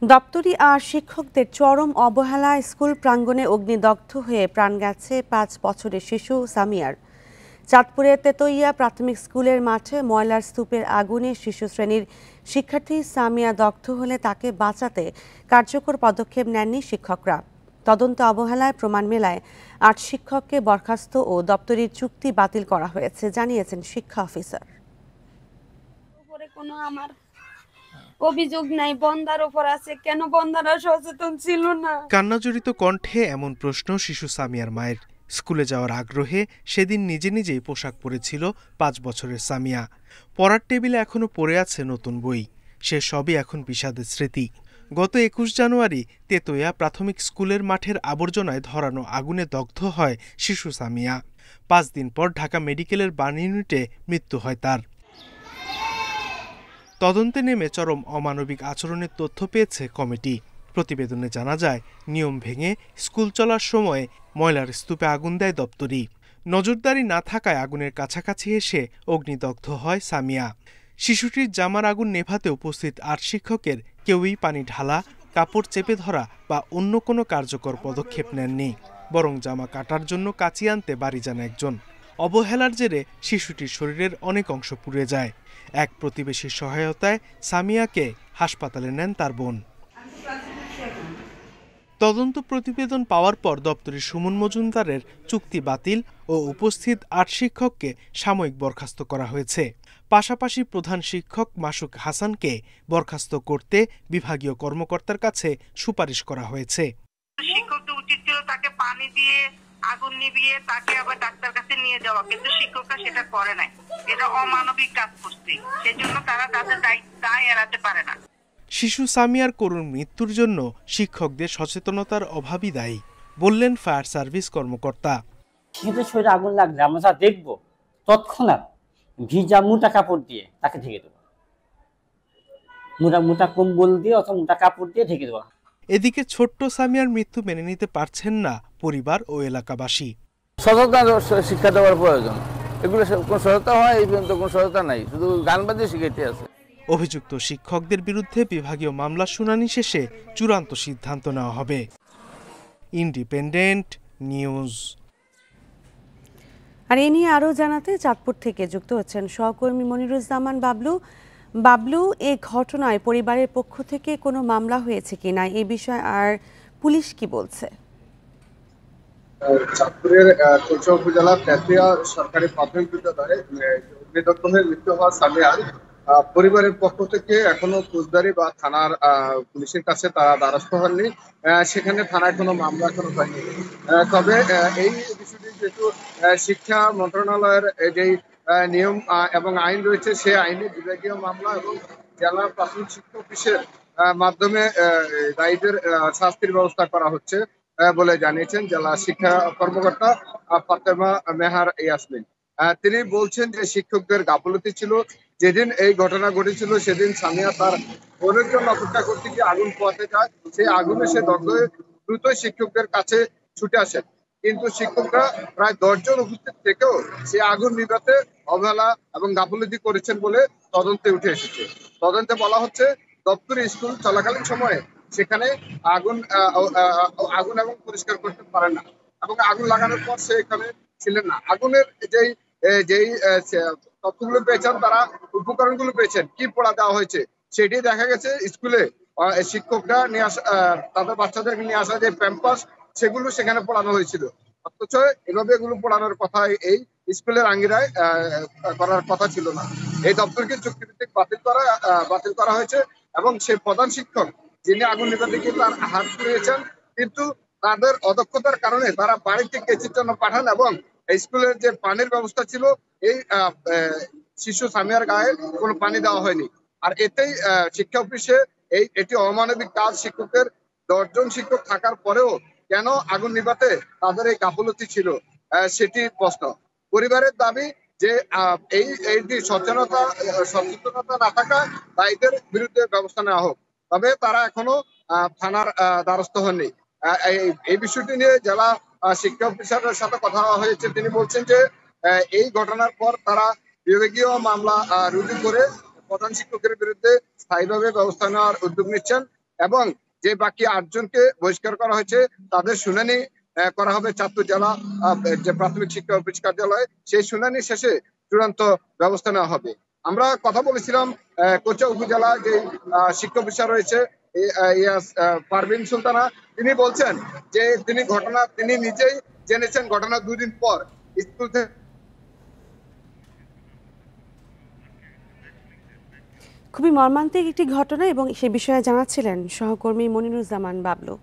দপ্তরি আর শিক্ষকদের চরম অবহেলায় স্কুল প্রাঙ্গণে অগ্নিদগ্ধ হয়ে প্রাণ গেছে ৫ বছরের শিশু সামিয়ার। চাঁদপুরের তেতইয়া প্রাথমিক স্কুলের মাঠে ময়লার স্তূপের আগুনে শিশু শ্রেণীর শিক্ষার্থী সামিয়া দগ্ধ হলে তাকে বাঁচাতে কার্যকর পদক্ষেপ নেননি শিক্ষকরা। তদন্ত অবহেলায় প্রমাণ মেলায় ৮ শিক্ষককে বরখাস্ত ও দপ্তরির চুক্তি বাতিল করা হয়েছে জানিয়েছেন শিক্ষা অফিসার। অভিযোগ নাই, বন্দার উপর আছে, কেন বন্দারা সচেতন ছিল না? কান্নাজড়িত কণ্ঠে এমন প্রশ্ন শিশু সামিয়ার মায়ের। স্কুলে যাওয়ার আগ্রহে সেদিন নিজে নিজেই পোশাক পরেছিল ৫ বছরের সামিয়া। পড়ার টেবিলে এখনো পড়ে আছে নতুন বই। সে সবই এখন বিষাদের স্মৃতি। গত ২১ জানুয়ারি তেতইয়া প্রাথমিক স্কুলের মাঠের আবর্জনায় ধরানো আগুনে দগ্ধ হয় শিশু সামিয়া। ৫ দিন পর ঢাকা মেডিকেলের বার্ন ইউনিটে মৃত্যু হয় তার। তদন্তে নেমে চরম অমানবিক আচরণের তথ্য পেয়েছে কমিটি। প্রতিবেদনে জানা যায়, নিয়ম ভেঙে স্কুল চলার সময় ময়লার স্তূপে আগুন দেয় দপ্তরি। নজরদারি না থাকায় আগুনের কাছাকাছি এসে অগ্নিদগ্ধ হয় সামিয়া। শিশুটির জামার আগুন নেভাতে উপস্থিত ৮ শিক্ষকের কেউই পানি ঢালা, কাপড় চেপে ধরা বা অন্য কোনো কার্যকর পদক্ষেপ নেননি, বরং জামা কাটার জন্য কাঁচি আনতে বাড়ি যান একজন। অবহেলার জেরে শিশুটির শরীরের অনেক অংশ পুড়ে যায়। এক প্রতিবেশীর সহায়তায় সামিয়াকে হাসপাতালে নেন তার বোন। তদন্ত প্রতিবেদন পাওয়ার পর দপ্তরের সুমন মজুমদারের চুক্তি বাতিল ও উপস্থিত ৮ শিক্ষককে সাময়িক বরখাস্ত করা হয়েছে। পাশাপাশি প্রধান শিক্ষক মাসুক হাসানকে বরখাস্ত করতে বিভাগীয় কর্মকর্তার কাছে সুপারিশ করা হয়েছে। শিক্ষকদের উচিত ছিল তাকে পানি দিয়ে আগুন নিভিয়ে তাকে আবার ডাক্তার কাছে নিয়ে যাওয়া, কিন্তু শিক্ষকরা সেটা করে নাই। এটা অমানবিক কাজ করছে, সেজন্য তারা তাদের দায় এড়াতে পারে না। শিশু সামিয়ার করুণ মৃত্যুর জন্য শিক্ষকদের সচেতনতার অভাবই দায়ী বললেন ফায়ার সার্ভিস কর্মকর্তা। শিশুদের শরীরে আগুন লাগলে আমরা যা দেখবো তৎক্ষণাৎ ভিজা মোটা কাপড় দিয়ে তাকে ঢেকে দেবো, মোটা কম্বল দিয়ে অথবা মোটা কাপড় দিয়ে ঢেকে দেবো। এদিকে ছোট্ট সামিয়ার মৃত্যু মেনে নিতে পারছেন না পরিবার ও এলাকাবাসী। সততা শিক্ষা দেওয়ার প্রয়োজন। এগুলো কোন সততা হয়, এই পর্যন্ত কোন সততা নাই, শুধু গান বাজিয়ে শিখাইতে আছে। অভিযুক্ত শিক্ষকদের বিরুদ্ধে বিভাগীয় মামলা শুনানি শেষে চূড়ান্ত সিদ্ধান্ত নেওয়া হবে। Independent news. আর এ নিয়ে আরও জানাতে চাঁদপুর থেকে যুক্ত হচ্ছেন সহকর্মী মনিরুজ্জামান বাবলু। বাবলু, এই ঘটনায় পরিবারের পক্ষ থেকে কোনো মামলা হয়েছে কিনা এই বিষয়ে আর পুলিশ কি বলছে? চাঁদপুরের কোচা উপজেলার তেতুইয়া সরকারি প্রাথমিক বিদ্যালয়ে অগ্নিদগ্ধ হয়ে মৃত্যু হওয়া সামিয়ার পরিবারের পক্ষ থেকে এখনো ফৌজদারি বা থানার পুলিশের কাছে তারা দ্বারস্থ হননি। সেখানে থানায় কোনো মামলা এখনো হয়নি। তবে এই বিষয়টি যেহেতু শিক্ষা মন্ত্রণালয়ের যেই নিয়ম এবং আইন রয়েছে, সে আইনে বিভাগীয় মামলা এবং জেলা প্রাথমিক শিক্ষা অফিসের মাধ্যমে দায়ীদের শাস্তির ব্যবস্থা করা হচ্ছে বলে জানিয়েছেন জেলা শিক্ষা কর্মকর্তা ফাতেমা মেহার ইয়াসমিন। তিনি বলছেন যে শিক্ষকদের গাফলতি ছিল। যেদিন এই ঘটনা ঘটেছিল সেদিন সামিয়া তার বোনের জন্য অপেক্ষা করতে গিয়ে আগুন পোহাতে যায়। সেই আগুনে সে দগ্ধ হয়ে দ্রুতই শিক্ষকদের কাছে ছুটে আসেন, কিন্তু শিক্ষকরা প্রায় ১০ জন উপস্থিত থেকেও সেই আগুন নিভাতে অবহেলা এবং গাফলতি করেছেন বলে তদন্তে উঠে এসেছে। তদন্তে বলা হচ্ছে দপ্তরি স্কুল চলাকালীন সময়ে সেখানে আগুন এবং পরিষ্কার করতে পারেন না, এবং আগুন লাগানোর পর সে এখানে ছিলেন না। আগুনের যেই তথ্যগুলো পেয়েছেন, তারা উপকরণগুলো পেয়েছেন, কি পোড়া দেওয়া হয়েছে সেটি দেখা গেছে স্কুলে শিক্ষকরা নিয়ে আসা তাদের বাচ্চাদেরকে নিয়ে আসা যে প্যাম্পাস সেগুলো সেখানে পোড়ানো হয়েছিল। অথচ এভাবে এগুলো পোড়ানোর কথা এই স্কুলের আঙ্গিনায় করার কথা ছিল না। এই দপ্তরকে চুক্তিভিত্তিক বাতিল করা হয়েছে এবং সেই প্রধান শিক্ষক যিনি আগুন নিভাতে গিয়ে তার হাত পুড়িয়েছেন, কিন্তু তাদের অদক্ষতার কারণে তারা বাড়িতে কেচির জন্য পাঠান এবং স্কুলের যে পানির ব্যবস্থা ছিল এই শিশু সামিয়ার গায়ে কোনো পানি দেওয়া হয়নি। আর এতেই শিক্ষা অফিসে এটি অমানবিক কাজ। শিক্ষকদের ১০ জন শিক্ষক থাকার পরেও কেন আগুন নিভাতে তাদের এই গাফলতি ছিল, সেটি প্রশ্ন। পরিবারের দাবি যে এই সচেতনতা না থাকা দায়ীদের বিরুদ্ধে ব্যবস্থা নেওয়া হোক। তবে তারা এখনো থানার দ্বারস্থ হননি। এই বিষয়টি নিয়ে জেলা শিক্ষা অফিসারের সাথে কথা হয়েছে। তিনি বলছেন যে এই ঘটনার পর তারা বিভাগীয় মামলা রুজু করে প্রধান শিক্ষকের বিরুদ্ধে স্থায়ীভাবে ব্যবস্থা নেওয়ার উদ্যোগ নিচ্ছেন এবং যে বাকি 8 জনকে বহিষ্কার করা হয়েছে তাদের শুনানি করা হবে চাঁদপুর জেলা যে প্রাথমিক শিক্ষা অফিস কার্যালয়ে। সেই শুনানি শেষে চূড়ান্ত ব্যবস্থা নেওয়া হবে। আমরা কথা বলেছিলাম কোচা উপজেলা যে শিক্ষা অফিসার রয়েছে পারভিন সুলতানা, তিনি বলছেন যে তিনি নিজেই জেনেছেন ঘটনা 2 দিন পর স্কুল থেকে। খুবই মর্মান্তিক একটি ঘটনা এবং সে বিষয়ে জানাচ্ছিলেন সহকর্মী মনিরুজ্জামান বাবলু।